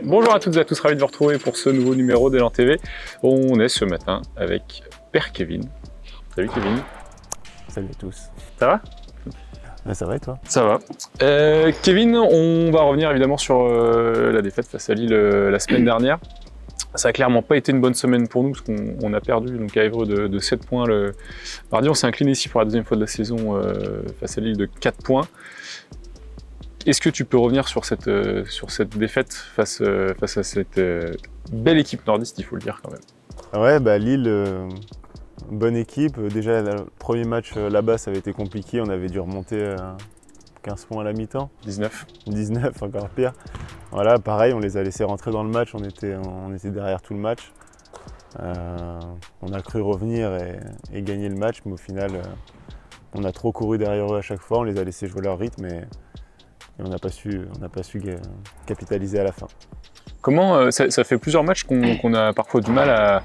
Bonjour à toutes et à tous, ravi de vous retrouver pour ce nouveau numéro d'Élan TV. On est ce matin avec Père Kevin. Salut Kevin. Salut à tous. Ça va? Ça va et toi? Ça va. Kevin, on va revenir évidemment sur la défaite face à Lille la semaine dernière. Ça n'a clairement pas été une bonne semaine pour nous parce qu'on a perdu donc, à Évreux de 7 points le mardi. On s'est incliné ici pour la deuxième fois de la saison face à Lille de 4 points. Est-ce que tu peux revenir sur cette défaite face à cette belle équipe nordiste, il faut le dire quand même? Ouais, Lille, bonne équipe. Déjà, le premier match là-bas, ça avait été compliqué. On avait dû remonter 15 points à la mi-temps. 19, encore pire. Voilà, pareil, on les a laissés rentrer dans le match. On était derrière tout le match. On a cru revenir et gagner le match, mais au final, on a trop couru derrière eux à chaque fois. On les a laissés jouer leur rythme et on n'a pas su capitaliser à la fin. Comment ça fait plusieurs matchs qu'on a parfois du mal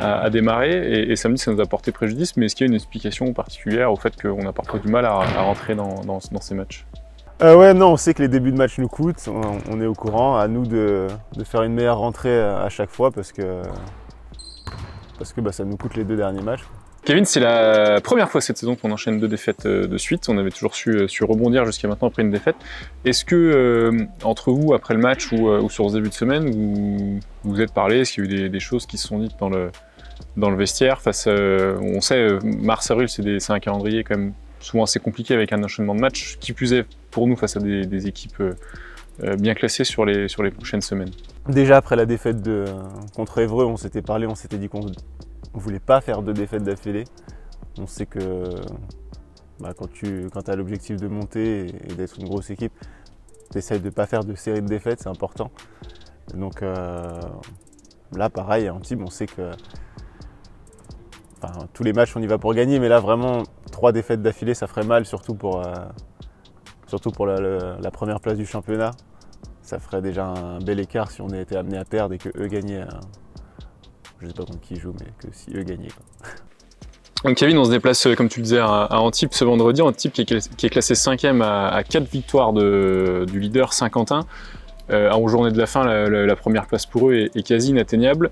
à démarrer et samedi ça nous a porté préjudice, mais est-ce qu'il y a une explication particulière au fait qu'on a parfois du mal à rentrer dans ces matchs? Ouais, non, on sait que les débuts de match nous coûtent, on est au courant, à nous de faire une meilleure rentrée à chaque fois parce que ça nous coûte les 2 derniers matchs. Kevin, c'est la première fois cette saison qu'on enchaîne 2 défaites de suite. On avait toujours su rebondir jusqu'à maintenant après une défaite. Est-ce que, entre vous, après le match ou sur ce début de semaine, vous vous êtes parlé? Est-ce qu'il y a eu des choses qui se sont dites dans le vestiaire on sait, mars-avril, c'est un calendrier quand même souvent assez compliqué avec un enchaînement de matchs, qui plus est pour nous face à des équipes bien classées sur les prochaines semaines. Déjà, après la défaite contre Évreux, on s'était parlé, on s'était dit qu'on ne voulait pas faire 2 défaites d'affilée. On sait que quand tu as l'objectif de monter et d'être une grosse équipe, tu essaies de ne pas faire de série de défaites, c'est important. Donc là, pareil, en Antibes, on sait que tous les matchs, on y va pour gagner, mais là, vraiment, 3 défaites d'affilée, ça ferait mal, surtout pour la première place du championnat. Ça ferait déjà un bel écart si on était amené à perdre et qu'eux gagnaient. Je ne sais pas contre qui ils jouent, mais que si eux gagnaient. Donc Kevin, on se déplace, comme tu le disais, à Antibes ce vendredi. Antibes qui est classé 5e à 4 victoires du leader Saint-Quentin. À 11 journées de la fin, la première place pour eux est quasi inatteignable.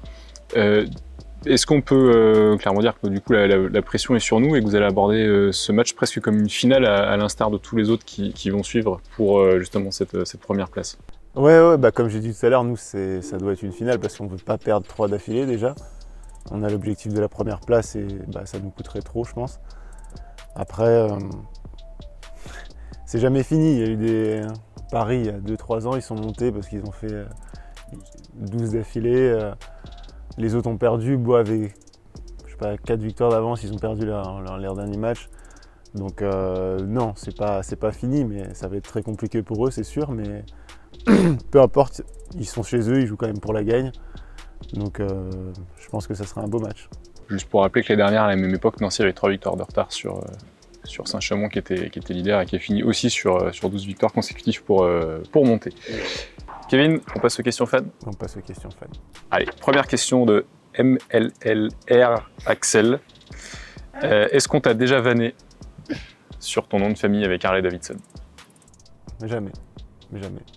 Est-ce qu'on peut clairement dire que du coup la pression est sur nous et que vous allez aborder ce match presque comme une finale à l'instar de tous les autres qui vont suivre pour justement cette première place? Ouais, comme j'ai dit tout à l'heure, nous ça doit être une finale parce qu'on ne veut pas perdre 3 d'affilée déjà. On a l'objectif de la première place et ça nous coûterait trop, je pense. Après, c'est jamais fini. Il y a eu des paris il y a 2-3 ans, ils sont montés parce qu'ils ont fait 12 d'affilée. Les autres ont perdu. Bois avait 4 victoires d'avance, ils ont perdu leur dernier match. Donc non, c'est pas fini, mais ça va être très compliqué pour eux, c'est sûr. Mais peu importe, ils sont chez eux, ils jouent quand même pour la gagne. Donc je pense que ça sera un beau match. Juste pour rappeler que l'année dernière, à la même époque, Nancy avait 3 victoires de retard sur Saint-Chamond qui était leader et qui a fini aussi sur 12 victoires consécutives pour monter. Kevin, on passe aux questions fans? On passe aux questions fans. Allez, première question de MLLR Axel. Est-ce qu'on t'a déjà vanné sur ton nom de famille avec Harley Davidson? Jamais.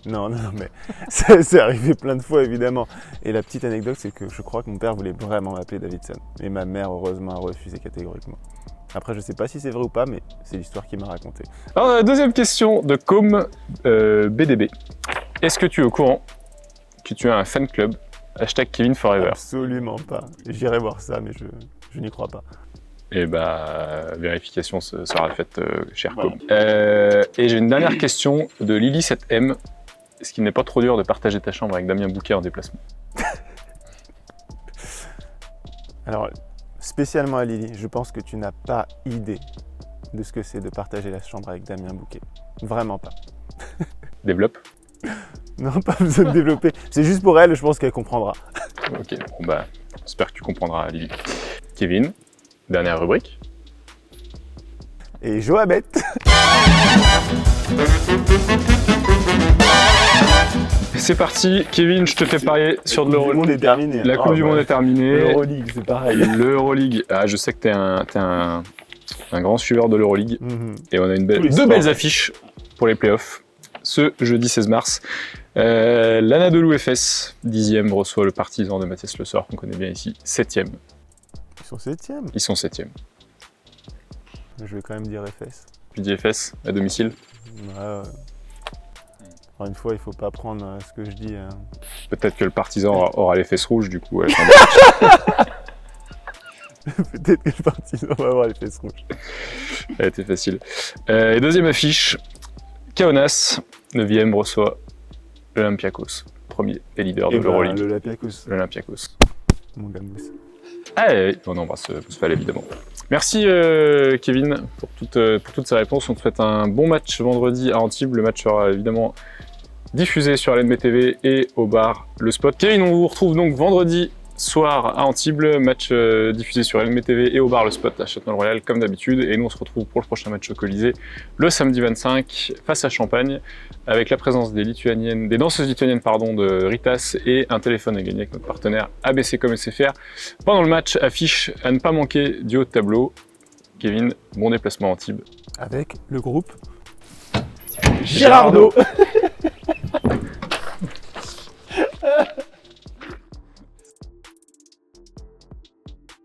Non, mais c'est arrivé plein de fois évidemment. Et la petite anecdote, c'est que je crois que mon père voulait vraiment m'appeler Davidson. Et ma mère, heureusement, a refusé catégoriquement. Après, je ne sais pas si c'est vrai ou pas, mais c'est l'histoire qu'il m'a racontée. Alors, deuxième question de Com BDB. Est-ce que tu es au courant que tu as un fan club #Kevin Forever? Absolument pas. J'irai voir ça, mais je n'y crois pas. Et vérification sera faite, cher Com. Et j'ai une dernière question de Lily7M. Est-ce qu'il n'est pas trop dur de partager ta chambre avec Damien Bouquet en déplacement? Alors, spécialement à Lily, je pense que tu n'as pas idée de ce que c'est de partager la chambre avec Damien Bouquet. Vraiment pas. Développe. Non, pas besoin de développer. C'est juste pour elle, je pense qu'elle comprendra. Ok, j'espère que tu comprendras, Lily. Kevin, dernière rubrique. Et Joabet. C'est parti, Kevin, je te fais parier sur de l'Euroleague. La Coupe du Monde est terminée. L'Euroleague, c'est pareil. L'Euroleague. Ah, je sais que t'es un grand suiveur de l'Euroleague. Et on a deux belles affiches pour les playoffs. ce jeudi 16 mars. L'Anadolu FS, 10e, reçoit le Partizan de Mathias Le Sort, qu'on connaît bien ici, 7e. Ils sont 7e. Ils sont 7e. Je vais quand même dire FS. Tu dis FS, à domicile? Ouais. Encore une fois, il faut pas prendre ce que je dis. Peut-être que le Partizan aura les fesses rouges, du coup. Peut-être que le Partizan va avoir les fesses rouges. Elle a été facile. Et deuxième affiche, Kaunas, 9e, reçoit l'Olympiakos, premier et leader de l'Euroleague. L'Olympiakos. Mon gambous. Ah oui, on embrasse Bousfal évidemment. Merci Kevin pour toutes ces réponses. On te souhaite un bon match vendredi à Antibes. Le match sera évidemment diffusé sur LNB TV et au bar Le Spot. Kevin, on vous retrouve donc vendredi soir à Antibes, match diffusé sur LNB TV et au bar Le Spot à Châtenois-le-Royal comme d'habitude. Et nous on se retrouve pour le prochain match au Colisée le samedi 25 face à Champagne avec la présence des danseuses lituaniennes de Ritas et un téléphone à gagner avec notre partenaire ABC comme SFR. Pendant le match, affiche à ne pas manquer du haut de tableau. Kevin, bon déplacement à Antibes. Avec le groupe Girardot.